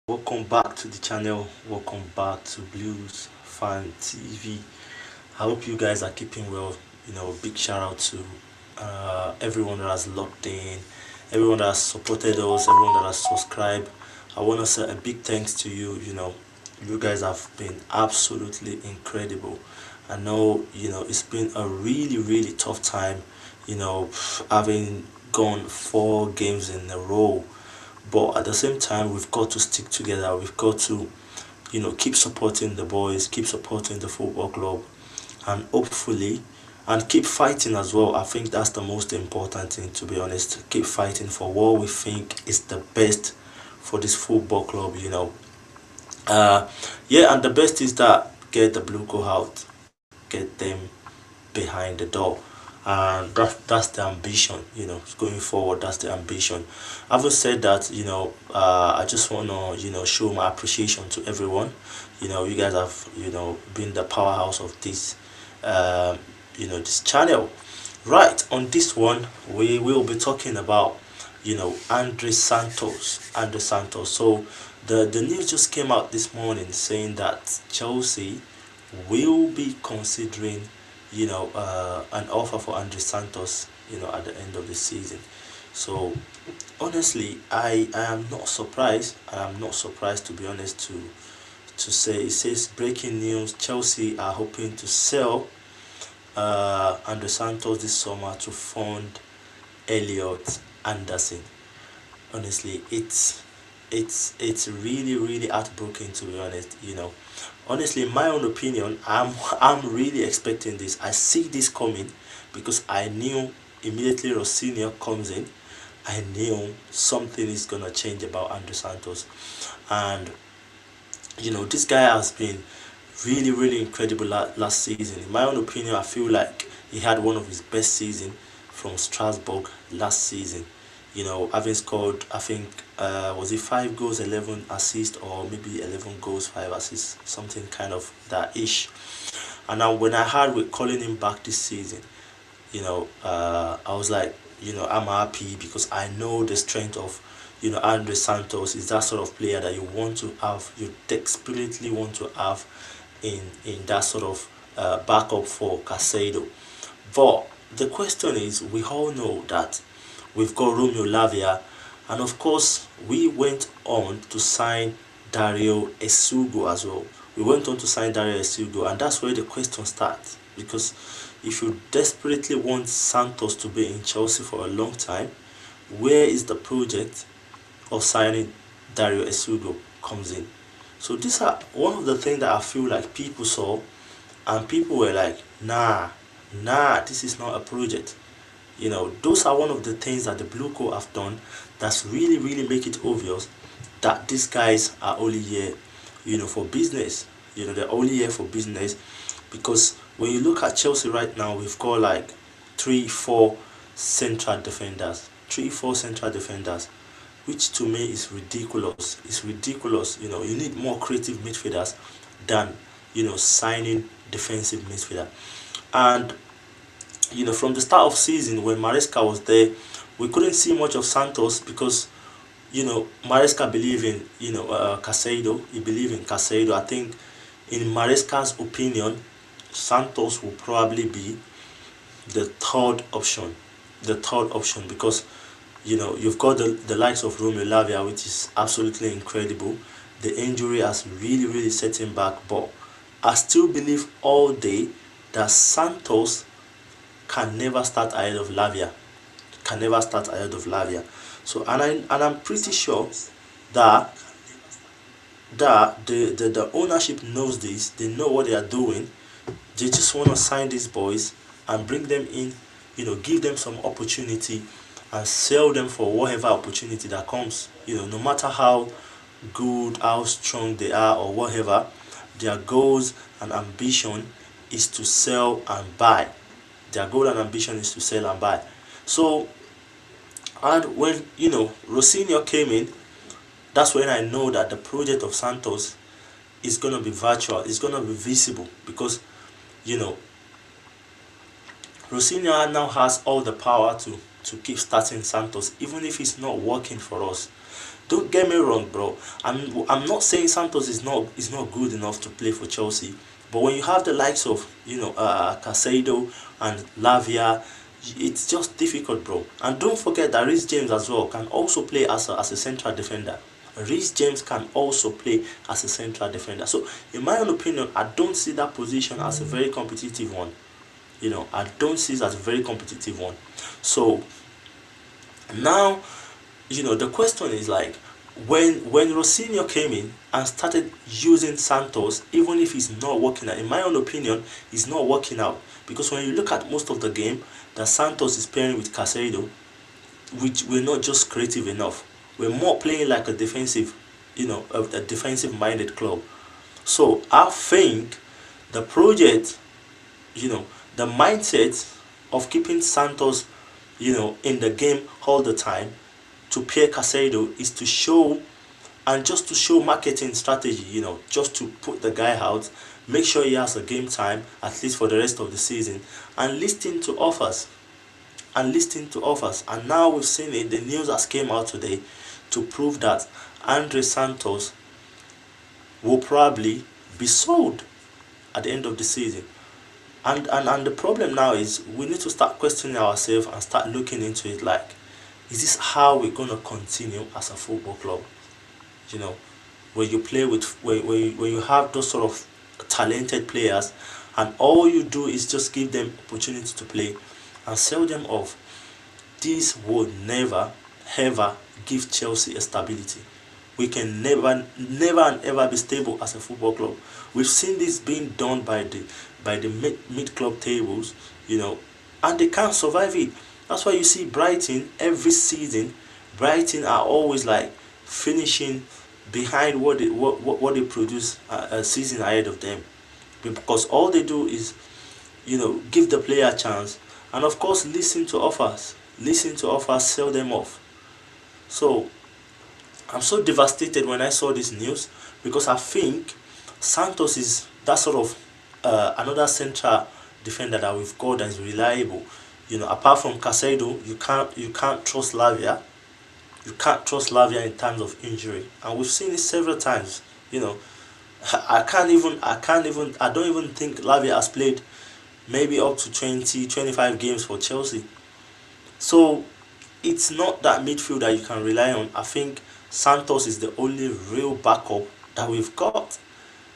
Welcome back to the channel. Welcome back to Bluesfantv. I hope you guys are keeping well. Big shout out to everyone that has logged in, everyone that has supported us, everyone that has subscribed. I want to say a big thanks to you. You guys have been absolutely incredible. I know, it's been a really tough time, having gone 4 games in a row, but at the same time we've got to stick together. We've got to keep supporting the boys, keep supporting the football club, and hopefully and keep fighting as well. I think that's the most important thing, to be honest. Keep fighting for what we think is the best for this football club. uh yeah, and the best is that get the blue go out, get them behind the door, and that's the ambition. Going forward, that's the ambition. Having said that, I just want to show my appreciation to everyone. You guys have been the powerhouse of this this channel. Right, on this one we will be talking about Andre Santos. So the news just came out this morning saying that Chelsea will be considering an offer for Andre Santos at the end of the season. So honestly, I am not surprised. I am not surprised, to be honest, to say. It says breaking news: Chelsea are hoping to sell Andre Santos this summer to fund Elliot Anderson. Honestly, it's really heartbroken, to be honest. Honestly, in my own opinion, I'm really expecting this. I see this coming because I knew immediately Rosinha comes in, I knew something is gonna change about Andre Santos. And this guy has been really incredible last season. In my own opinion, I feel like he had one of his best season from Strasbourg last season. Having scored, I think, was it 5 goals, 11 assists, or maybe 11 goals, 5 assists, something kind of that ish. And now when I heard we're calling him back this season, I was like, I'm happy because I know the strength of Andre Santos is that sort of player that you want to have, you desperately want to have in that sort of backup for Casado. But the question is, we all know that we've got Romeo Lavia, and of course we went on to sign Dario Esugo as well. We went on to sign Dario Esugo, and that's where the question starts. Because if you desperately want Santos to be in Chelsea for a long time, where is the project of signing Dario Esugo comes in? So these are one of the things that I feel like people saw, and people were like, nah, this is not a project. Those are one of the things that the Blue Co have done that's really make it obvious that these guys are only here for business. They're only here for business. Because when you look at Chelsea right now, we've got like 3-4 central defenders, 3-4 central defenders, which to me is ridiculous. It's ridiculous. You need more creative midfielders than signing defensive midfielder. And from the start of season, when Maresca was there, we couldn't see much of Santos because Maresca believed in Casado. He believed in Casado. I think in Maresca's opinion, Santos will probably be the third option. The third option, because you've got the likes of Romeo Lavia, which is absolutely incredible. The injury has really set him back, but I still believe all day that Santos can never start ahead of Lavia. Can never start ahead of Lavia. So I'm pretty sure that the ownership knows this. They know what they are doing. They just want to sign these boys and bring them in, give them some opportunity and sell them for whatever opportunity that comes. No matter how good, how strong they are or whatever, their goals and ambition is to sell and buy. Their goal and ambition is to sell and buy. So, and when Rosinha came in, that's when I know that the project of Santos is gonna be virtual. It's gonna be visible because Rosinha now has all the power to keep starting Santos, even if it's not working for us. Don't get me wrong, bro. I'm not saying Santos is not good enough to play for Chelsea, but when you have the likes of Casado and Lavia, it's just difficult, bro. And don't forget that Reece James as well can also play as a central defender. Reece James can also play as a central defender. So, in my own opinion, I don't see that position as a very competitive one. I don't see it as a very competitive one. So now, the question is like, when Rosinho came in and started using Santos, even if he's not working out, in my own opinion, he's not working out, because when you look at most of the game that Santos is pairing with Casado, which we're not just creative enough, we're more playing like a defensive, a defensive minded club. So I think the project, you know, the mindset of keeping Santos, in the game all the time to Pierre Casado is to show, and just to show marketing strategy, just to put the guy out, make sure he has a game time at least for the rest of the season, and listen to offers. And now we've seen it. The news has came out today to prove that Andre Santos will probably be sold at the end of the season. And the problem now is we need to start questioning ourselves and start looking into it like, is this how we're going to continue as a football club? You know, where you play with, where you have those sort of talented players, and all you do is just give them opportunity to play and sell them off. This would never ever give Chelsea a stability. We can never and ever be stable as a football club. We've seen this being done by the mid club tables, and they can't survive it. That's why you see Brighton every season. Brighton are always like finishing behind what they produce a season ahead of them, because all they do is give the player a chance, and of course listen to offers, sell them off. So I'm so devastated when I saw this news, because I think Santos is that sort of another central defender that we've got that is reliable. Apart from Casado, you can't trust Lavia. You can't trust Lavia in times of injury, and we've seen it several times. I don't even think Lavia has played maybe up to 20-25 games for Chelsea. So it's not that midfield that you can rely on. I think Santos is the only real backup that we've got.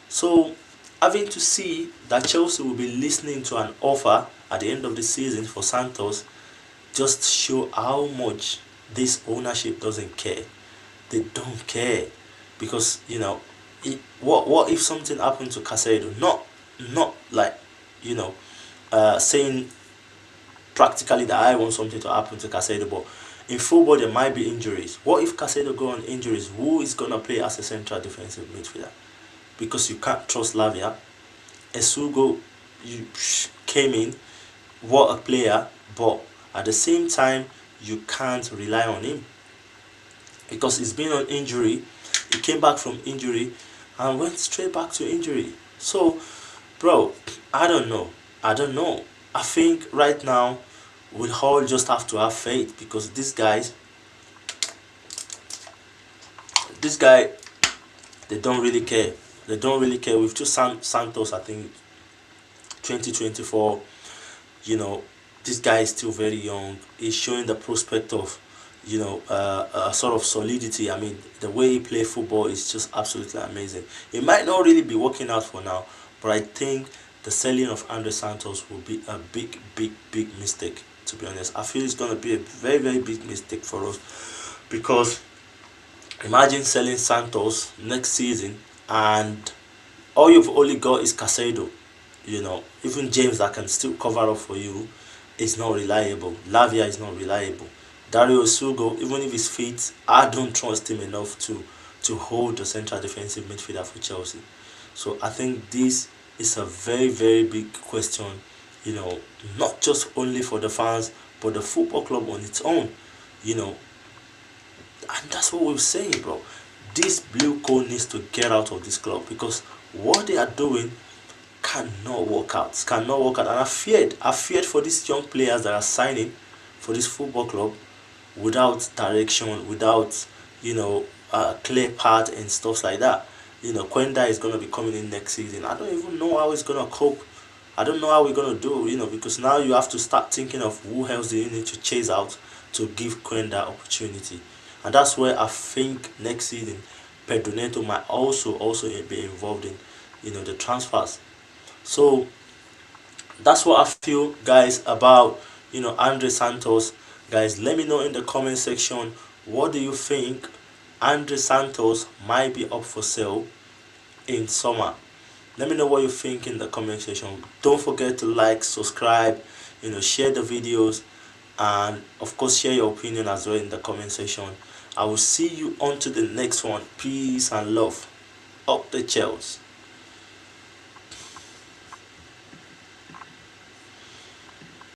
So having to see that Chelsea will be listening to an offer at the end of the season for Santos just show how much this ownership doesn't care. They don't care, because what if something happened to Casado? Not like saying practically that I want something to happen to Casado, but in football there might be injuries. What if Casado go on injuries? Who is gonna play as a central defensive midfielder? Because you can't trust Lavia. Esugo, came in, what a player, but at the same time you can't rely on him, because he's been on injury. He came back from injury and went straight back to injury. So, bro, I don't know. I think right now we all just have to have faith, because this guy, they don't really care. With just Santos, I think 2024. This guy is still very young. He's showing the prospect of a sort of solidity. I mean, the way he plays football is just absolutely amazing. It might not really be working out for now, but I think the selling of Andre Santos will be a big mistake, to be honest. I feel it's going to be a very, very big mistake for us, because imagine selling Santos next season and all you've only got is Casado. Even James that can still cover up for you is not reliable. Lavia is not reliable. Dario Sugo, even if he's fit, I don't trust him enough to hold the central defensive midfielder for Chelsea. So I think this is a very, very big question, not just only for the fans, but the football club on its own, and that's what we're saying, bro. This blue code needs to get out of this club, because what they are doing cannot work out. And I feared for these young players that are signing for this football club without direction, without clear path and stuff like that. Quenda is going to be coming in next season. I don't even know how he's going to cope. I don't know how we're going to do, because now you have to start thinking of who else do you need to chase out to give Quenda opportunity. And that's where I think next season Pedro Neto might also be involved in, the transfers. So that's what I feel, guys, about Andre Santos. Guys, let me know in the comment section, what do you think Andre Santos might be up for sale in summer? Let me know what you think in the comment section. Don't forget to like, subscribe, share the videos, and of course share your opinion as well in the comment section. I will see you on to the next one. Peace and love. Up the Chels.